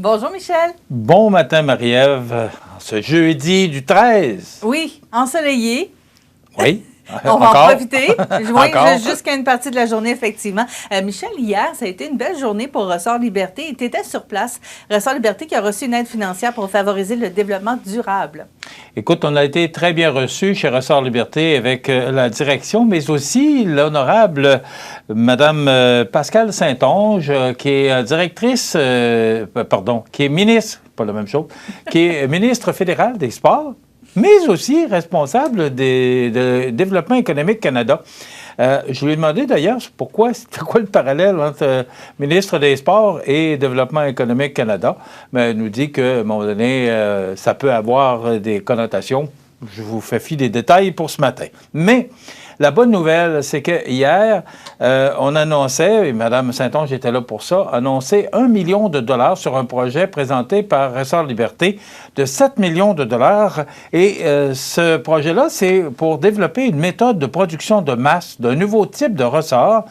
Bonjour Michel. Bon matin Marie-Ève, ce jeudi du 13. Oui, ensoleillé. Oui. On va en profiter. Oui, Encore? jusqu'à une partie de la journée, effectivement. Michel, hier, ça a été une belle journée pour Ressort Liberté. Tu étais sur place. Ressort Liberté qui a reçu une aide financière pour favoriser le développement durable. Écoute, on a été très bien reçus chez Ressort Liberté avec la direction, mais aussi l'honorable Madame Pascale Saint-Onge, qui est directrice, qui est ministre, pas la même chose, qui est ministre fédéral des Sports, mais aussi responsable de Développement économique Canada. Je lui ai demandé d'ailleurs c'était quoi le parallèle entre ministre des Sports et Développement économique Canada. Mais elle nous dit qu'à un moment donné, ça peut avoir des connotations. Je vous fais fi des détails pour ce matin. Mais la bonne nouvelle, c'est que hier, on annonçait, et Mme Saint-Onge était là pour ça, annonçait 1 million de dollars sur un projet présenté par Ressort Liberté de 7 millions de dollars. Et ce projet-là, c'est pour développer une méthode de production de masse d'un nouveau type de ressort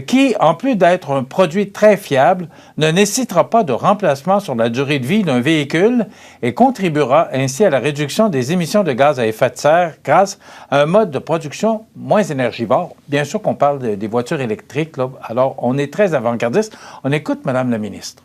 qui, en plus d'être un produit très fiable, ne nécessitera pas de remplacement sur la durée de vie d'un véhicule et contribuera ainsi à la réduction des émissions de gaz à effet de serre grâce à un mode de production moins énergivore. Bien sûr qu'on parle des voitures électriques, là. Alors on est très avant-gardiste. On écoute Mme la ministre.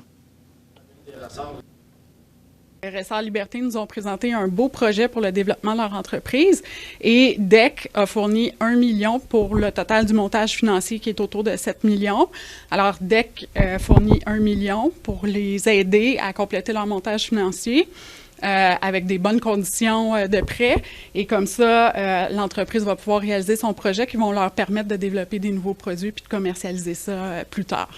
Ressort Liberté nous ont présenté un beau projet pour le développement de leur entreprise et DEC a fourni 1 million pour le total du montage financier qui est autour de 7 millions. Alors, DEC fournit 1 million pour les aider à compléter leur montage financier avec des bonnes conditions de prêt. Et comme ça, l'entreprise va pouvoir réaliser son projet qui vont leur permettre de développer des nouveaux produits puis de commercialiser ça plus tard.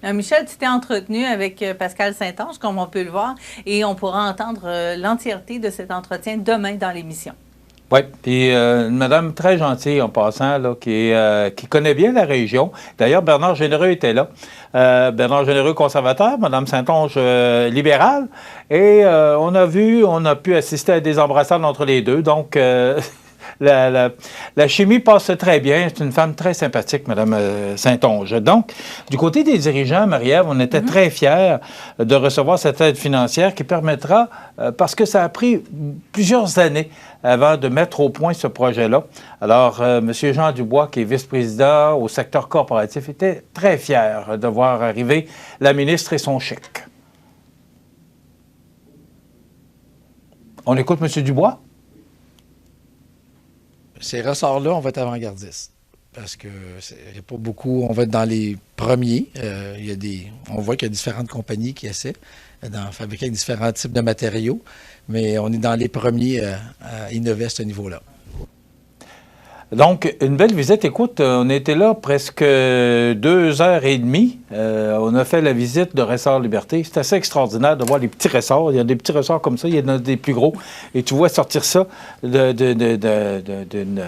Michel, tu t'es entretenu avec Pascale Saint-Onge, comme on peut le voir, et on pourra entendre l'entièreté de cet entretien demain dans l'émission. Oui, puis une madame très gentille en passant, là, qui connaît bien la région. D'ailleurs, Bernard Généreux était là. Bernard Généreux, conservateur, madame Saint-Onge, libérale. Et on a pu assister à des embrassades entre les deux. Donc, la chimie passe très bien. C'est une femme très sympathique, Mme Saint-Onge. Donc, du côté des dirigeants, Marie-Ève, on était très fiers de recevoir cette aide financière qui permettra, parce que ça a pris plusieurs années avant de mettre au point ce projet-là. Alors, M. Jean Dubois, qui est vice-président au secteur corporatif, était très fier de voir arriver la ministre et son chèque. On écoute M. Dubois? Ces ressorts-là, on va être avant-gardistes. Parce que il n'y a pas beaucoup. On va être dans les premiers. On voit qu'il y a différentes compagnies qui essaient de fabriquer différents types de matériaux, mais on est dans les premiers à innover à ce niveau-là. Donc, une belle visite. Écoute, on était là presque 2h30. On a fait la visite de Ressort Liberté. C'est assez extraordinaire de voir les petits ressorts. Il y a des petits ressorts comme ça, il y en a des plus gros. Et tu vois sortir ça d'une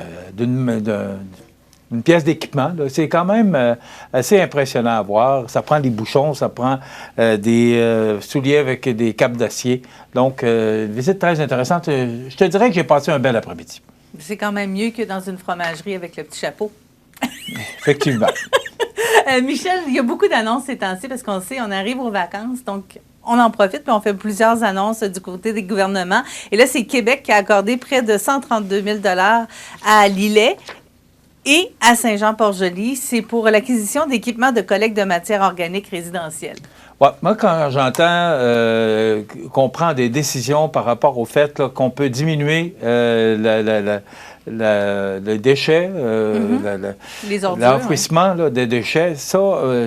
pièce d'équipement. C'est quand même assez impressionnant à voir. Ça prend des bouchons, ça prend des souliers avec des capes d'acier. Donc, une visite très intéressante. Je te dirais que j'ai passé un bel après-midi. C'est quand même mieux que dans une fromagerie avec le petit chapeau. Effectivement. Michel, il y a beaucoup d'annonces ces temps-ci parce qu'on sait, on arrive aux vacances, donc on en profite puis on fait plusieurs annonces du côté des gouvernements. Et là, c'est Québec qui a accordé près de 132 000 $ à Lillet et à Saint-Jean-Port-Joli. C'est pour l'acquisition d'équipements de collecte de matières organiques résidentielles. Ouais, moi, quand j'entends qu'on prend des décisions par rapport au fait qu'on peut diminuer le déchet, l'enfouissement des déchets, ça,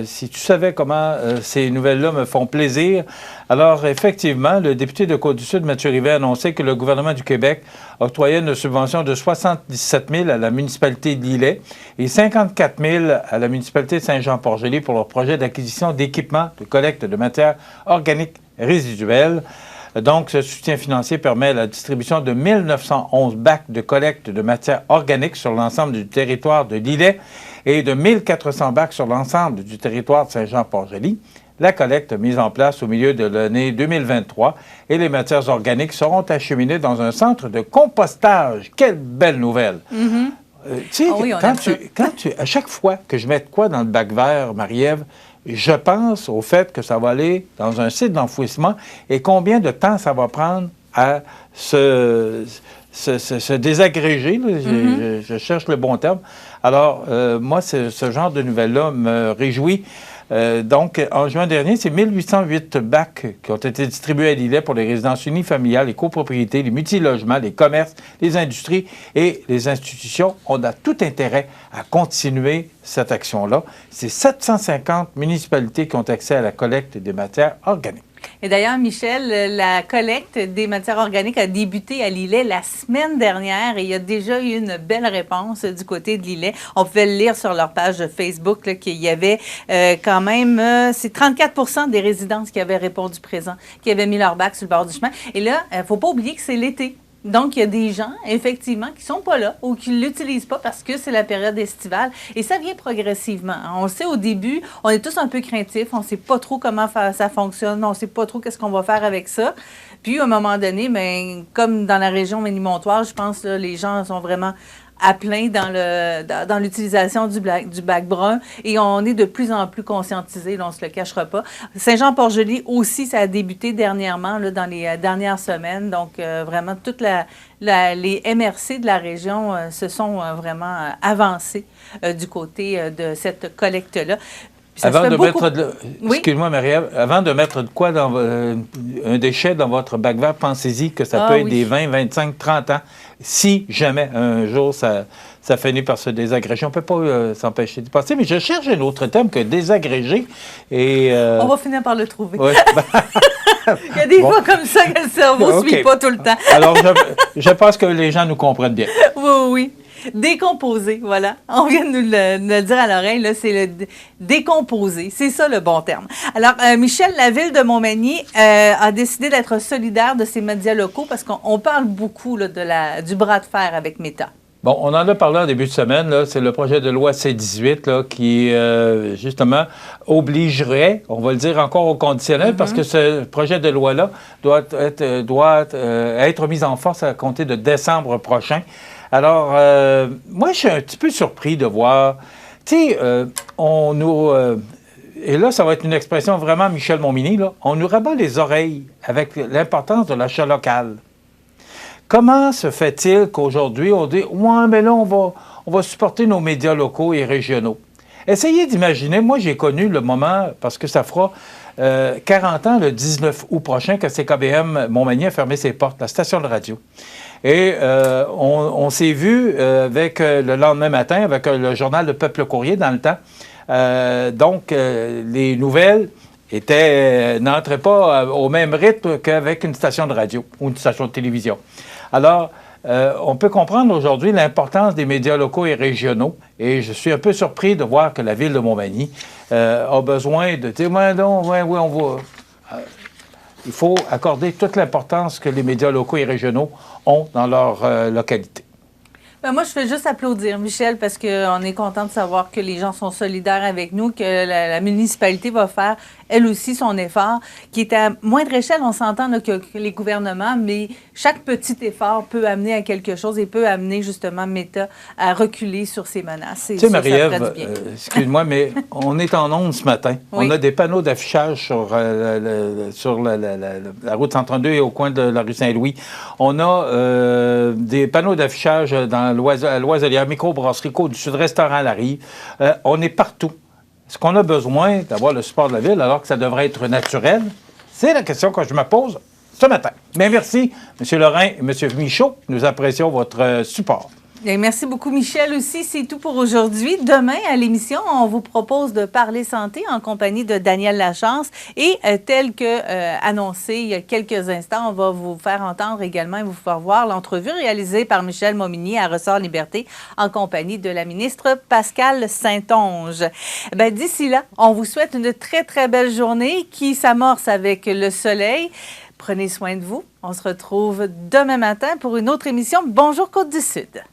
si tu savais comment ces nouvelles-là me font plaisir. Alors, effectivement, le député de Côte-du-Sud, Mathieu Rivet, a annoncé que le gouvernement du Québec octroyait une subvention de 77 000 à la municipalité de Lillet et 54 000 à la municipalité de Saint-Jean-Port-Joli pour leur projet d'acquisition d'équipements de collecte de matières organiques résiduelles. Donc, ce soutien financier permet la distribution de 1911 bacs de collecte de matières organiques sur l'ensemble du territoire de Lillet et de 1400 bacs sur l'ensemble du territoire de Saint-Jean-Port-Joli. La collecte mise en place au milieu de l'année 2023 et les matières organiques seront acheminées dans un centre de compostage. Quelle belle nouvelle! Tu sais, à chaque fois que je mets de quoi dans le bac vert, Marie-Ève, je pense au fait que ça va aller dans un site d'enfouissement et combien de temps ça va prendre à se désagréger. Là, je cherche le bon terme. Alors, moi, ce genre de nouvelles-là me réjouit. Donc, en juin dernier, c'est 1808 bacs qui ont été distribués à l'îlet pour les résidences unifamiliales, les copropriétés, les multilogements, les commerces, les industries et les institutions. On a tout intérêt à continuer cette action-là. C'est 750 municipalités qui ont accès à la collecte des matières organiques. Et d'ailleurs, Michel, la collecte des matières organiques a débuté à l'îlet la semaine dernière et il y a déjà eu une belle réponse du côté de l'îlet. On pouvait le lire sur leur page Facebook qu'il y avait quand même, c'est 34 des résidences qui avaient répondu présent, qui avaient mis leur bac sur le bord du chemin. Et là, il ne faut pas oublier que c'est l'été. Donc, il y a des gens, effectivement, qui ne sont pas là ou qui ne l'utilisent pas parce que c'est la période estivale. Et ça vient progressivement. On le sait, au début, on est tous un peu craintifs. On ne sait pas trop comment ça fonctionne. On ne sait pas trop qu'est-ce qu'on va faire avec ça. Puis, à un moment donné, bien, comme dans la région Ménilmontois, je pense que les gens sont vraiment à plein dans l'utilisation du bac brun et on est de plus en plus conscientisés, on ne se le cachera pas. Saint-Jean-Port-Joli aussi, ça a débuté dernièrement, là, dans les dernières semaines. Donc, vraiment, toutes les MRC de la région se sont vraiment avancés du côté de cette collecte-là. Avant de mettre excuse-moi, Marie-Ève, avant de mettre de quoi dans un déchet dans votre bac vert, pensez-y que ça peut être des 20, 25, 30 ans. Si jamais un jour ça finit par se désagréger, on ne peut pas s'empêcher d'y passer. Mais je cherche un autre terme que désagréger. Et, on va finir par le trouver. Ouais. Il y a des fois comme ça que le cerveau ne suit pas tout le temps. Alors, je pense que les gens nous comprennent bien. Oui. Décomposer, voilà. On vient de nous le dire à l'oreille, là, c'est le décomposer. C'est ça le bon terme. Alors, Michel, la ville de Montmagny a décidé d'être solidaire de ses médias locaux parce qu'on parle beaucoup là, du bras de fer avec Meta. Bon, on en a parlé en début de semaine, là, c'est le projet de loi C-18 là, qui, justement, obligerait, on va le dire encore au conditionnel, parce que ce projet de loi-là doit être mis en force à compter de décembre prochain. Alors, moi, je suis un petit peu surpris de voir, tu sais, et là, ça va être une expression vraiment Michel Montminy, là, on nous rabat les oreilles avec l'importance de l'achat local. Comment se fait-il qu'aujourd'hui, on dit « Ouais, mais là, on va supporter nos médias locaux et régionaux. » Essayez d'imaginer, moi, j'ai connu le moment, parce que ça fera 40 ans, le 19 août prochain, que CKBM Montmagny a fermé ses portes, la station de radio. Et on s'est vu avec le lendemain matin, avec le journal Le Peuple Courrier dans le temps. Donc, les nouvelles n'entraient pas au même rythme qu'avec une station de radio ou une station de télévision. Alors, on peut comprendre aujourd'hui l'importance des médias locaux et régionaux. Et je suis un peu surpris de voir que la ville de Montmagny a besoin de dire, on va... il faut accorder toute l'importance que les médias locaux et régionaux ont dans leur localité. Ben moi, je fais juste applaudir, Michel, parce qu'on est content de savoir que les gens sont solidaires avec nous, que la municipalité va faire, elle aussi, son effort, qui est à moindre échelle, on s'entend là, que les gouvernements, mais chaque petit effort peut amener à quelque chose et peut amener justement Meta à reculer sur ses menaces. Tu sais, Marie-Ève, excuse-moi, mais on est en ondes ce matin. Oui. On a des panneaux d'affichage sur la route 132 et au coin de la rue Saint-Louis. On a des panneaux d'affichage dans l'Oiselière, microbrasserie, Côte-du-Sud, restaurant à la Rive. On est partout. Est-ce qu'on a besoin d'avoir le support de la ville alors que ça devrait être naturel? C'est la question que je me pose ce matin. Mais merci, M. Lorrain et M. Michaud. Nous apprécions votre support. Bien, merci beaucoup, Michel, aussi. C'est tout pour aujourd'hui. Demain, à l'émission, on vous propose de parler santé en compagnie de Daniel Lachance. Et tel que annoncé il y a quelques instants, on va vous faire entendre également et vous faire voir l'entrevue réalisée par Michel Montminy à Ressort Liberté en compagnie de la ministre Pascale Saint-Onge. Ben, d'ici là, on vous souhaite une très, très belle journée qui s'amorce avec le soleil. Prenez soin de vous. On se retrouve demain matin pour une autre émission. Bonjour Côte-du-Sud.